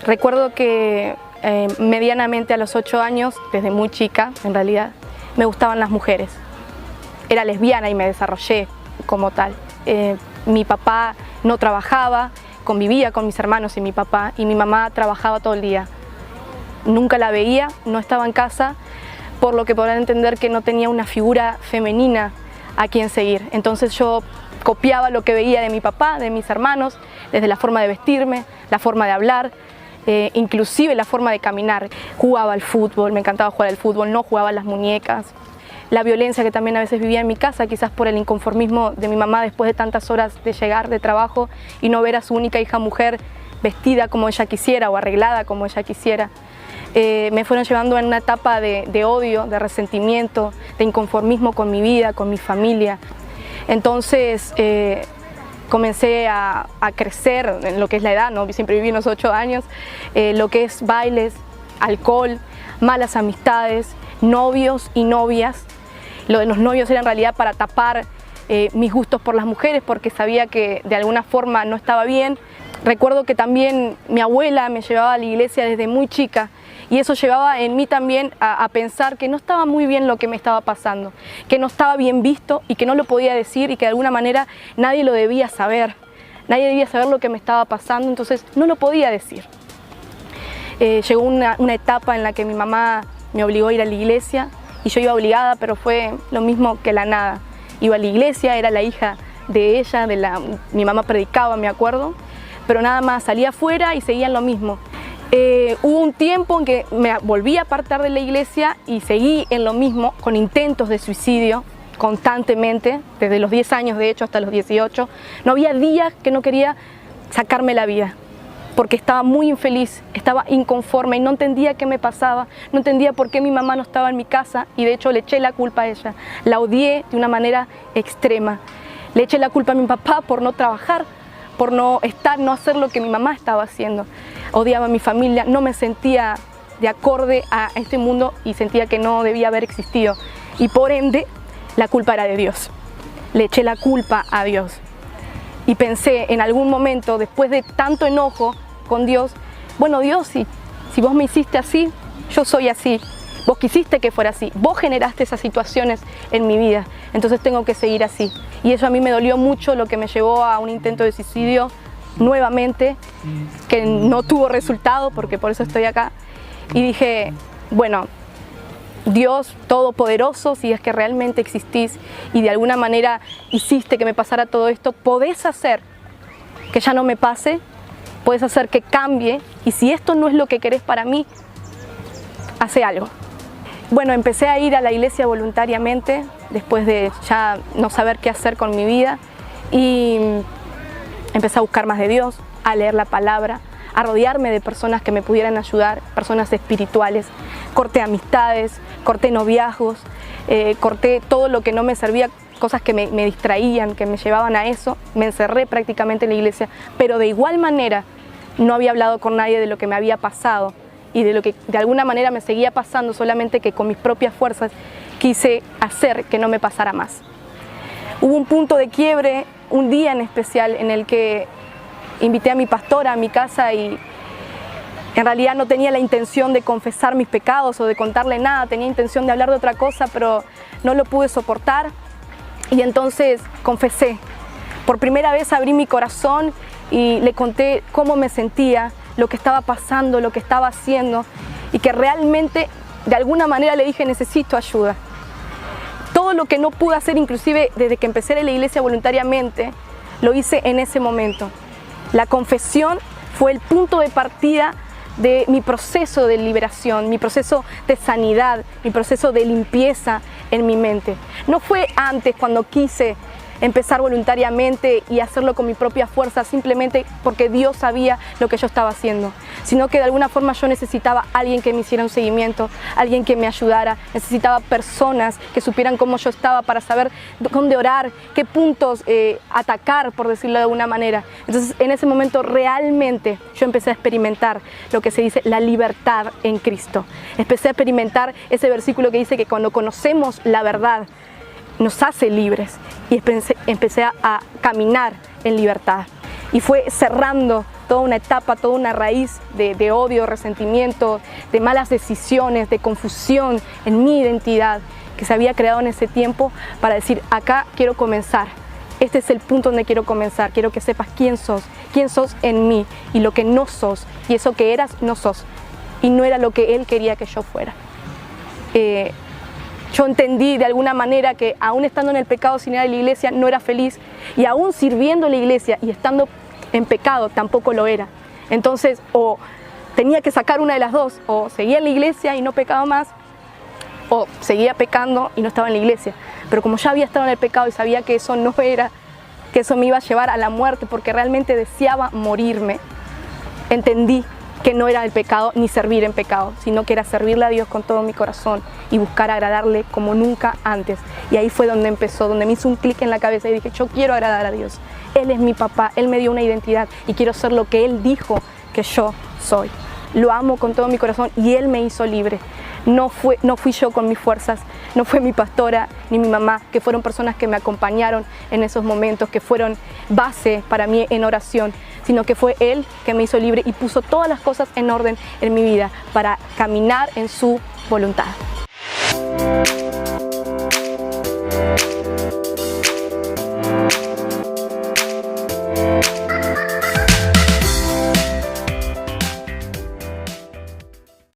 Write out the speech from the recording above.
Recuerdo que medianamente a los 8 años, desde muy chica en realidad, me gustaban las mujeres. Era lesbiana y me desarrollé como tal. Mi papá no trabajaba, convivía con mis hermanos y mi papá, y mi mamá trabajaba todo el día. Nunca la veía, no estaba en casa, por lo que podrán entender que no tenía una figura femenina a quien seguir. Entonces yo copiaba lo que veía de mi papá, de mis hermanos, desde la forma de vestirme, la forma de hablar, inclusive la forma de caminar. Jugaba al fútbol, me encantaba jugar al fútbol, no jugaba a las muñecas. La violencia que también a veces vivía en mi casa, quizás por el inconformismo de mi mamá después de tantas horas de llegar de trabajo y no ver a su única hija mujer vestida como ella quisiera o arreglada como ella quisiera. Me fueron llevando en una etapa de odio, de resentimiento, de inconformismo con mi vida, con mi familia. Entonces comencé a crecer en lo que es la edad, ¿no? Siempre viví unos 8 años, lo que es bailes, alcohol, malas amistades, novios y novias. Lo de los novios era en realidad para tapar mis gustos por las mujeres, porque sabía que de alguna forma no estaba bien. Recuerdo que también mi abuela me llevaba a la iglesia desde muy chica, y eso llevaba en mí también a pensar que no estaba muy bien lo que me estaba pasando, que no estaba bien visto y que no lo podía decir y que de alguna manera nadie lo debía saber. Nadie debía saber lo que me estaba pasando, entonces no lo podía decir. Llegó una etapa en la que mi mamá me obligó a ir a la iglesia y yo iba obligada, pero fue lo mismo que la nada. Iba a la iglesia, era la hija de ella, mi mamá predicaba, me acuerdo, pero nada más, salía afuera y seguían lo mismo. Hubo un tiempo en que me volví a apartar de la iglesia y seguí en lo mismo, con intentos de suicidio constantemente, desde los 10 años de hecho hasta los 18. No había días que no quería sacarme la vida, porque estaba muy infeliz, estaba inconforme y no entendía qué me pasaba, no entendía por qué mi mamá no estaba en mi casa, y de hecho le eché la culpa a ella. La odié de una manera extrema. Le eché la culpa a mi papá por no trabajar, por no hacer lo que mi mamá estaba haciendo. Odiaba a mi familia, no me sentía de acorde a este mundo y sentía que no debía haber existido. Y por ende, la culpa era de Dios. Le eché la culpa a Dios. Y pensé en algún momento, después de tanto enojo con Dios, bueno, Dios, si vos me hiciste así, yo soy así. Vos quisiste que fuera así, vos generaste esas situaciones en mi vida, entonces tengo que seguir así. Y eso a mí me dolió mucho, lo que me llevó a un intento de suicidio nuevamente, que no tuvo resultado, porque por eso estoy acá. Y dije, bueno, Dios Todopoderoso, si es que realmente existís y de alguna manera hiciste que me pasara todo esto, podés hacer que ya no me pase, podés hacer que cambie, y si esto no es lo que querés para mí, hace algo. Bueno, empecé a ir a la iglesia voluntariamente, después de ya no saber qué hacer con mi vida, y empecé a buscar más de Dios, a leer la palabra, a rodearme de personas que me pudieran ayudar, personas espirituales. Corté amistades, corté noviazgos, corté todo lo que no me servía, cosas que me distraían, que me llevaban a eso. Me encerré prácticamente en la iglesia, pero de igual manera no había hablado con nadie de lo que me había pasado y de lo que de alguna manera me seguía pasando, solamente que con mis propias fuerzas quise hacer que no me pasara más. Hubo un punto de quiebre, un día en especial, en el que invité a mi pastora a mi casa, y en realidad no tenía la intención de confesar mis pecados o de contarle nada, tenía intención de hablar de otra cosa, pero no lo pude soportar, y entonces confesé. Por primera vez abrí mi corazón y le conté cómo me sentía, lo que estaba pasando, lo que estaba haciendo, y que realmente de alguna manera le dije, necesito ayuda. Todo lo que no pude hacer, inclusive desde que empecé a la iglesia voluntariamente, lo hice en ese momento. La confesión fue el punto de partida de mi proceso de liberación, mi proceso de sanidad, mi proceso de limpieza en mi mente. No fue antes, cuando quise empezar voluntariamente y hacerlo con mi propia fuerza, simplemente porque Dios sabía lo que yo estaba haciendo, sino que de alguna forma yo necesitaba a alguien que me hiciera un seguimiento, alguien que me ayudara, necesitaba personas que supieran cómo yo estaba para saber dónde orar, qué puntos atacar, por decirlo de alguna manera. Entonces en ese momento realmente yo empecé a experimentar lo que se dice la libertad en Cristo. Empecé a experimentar ese versículo que dice que cuando conocemos la verdad, nos hace libres, y empecé a caminar en libertad. Y fue cerrando toda una etapa, toda una raíz de odio, resentimiento, de malas decisiones, de confusión en mi identidad que se había creado en ese tiempo para decir, acá quiero comenzar. Este es el punto donde quiero comenzar. Quiero que sepas quién sos en mí y lo que no sos. Y eso que eras, no sos. Y no era lo que Él quería que yo fuera. Yo entendí de alguna manera que aún estando en el pecado sin ir a la iglesia no era feliz. Y aún sirviendo en la iglesia y estando en pecado tampoco lo era. Entonces, o tenía que sacar una de las dos. O seguía en la iglesia y no pecaba más. O seguía pecando y no estaba en la iglesia. Pero como ya había estado en el pecado y sabía que eso no era, que eso me iba a llevar a la muerte porque realmente deseaba morirme, entendí que no era el pecado ni servir en pecado, sino que era servirle a Dios con todo mi corazón y buscar agradarle como nunca antes. Y ahí fue donde empezó, donde me hizo un clic en la cabeza y dije, yo quiero agradar a Dios. Él es mi papá, Él me dio una identidad y quiero ser lo que Él dijo que yo soy. Lo amo con todo mi corazón y Él me hizo libre. No fui yo con mis fuerzas, no fue mi pastora ni mi mamá, que fueron personas que me acompañaron en esos momentos, que fueron base para mí en oración, sino que fue Él que me hizo libre y puso todas las cosas en orden en mi vida para caminar en su voluntad.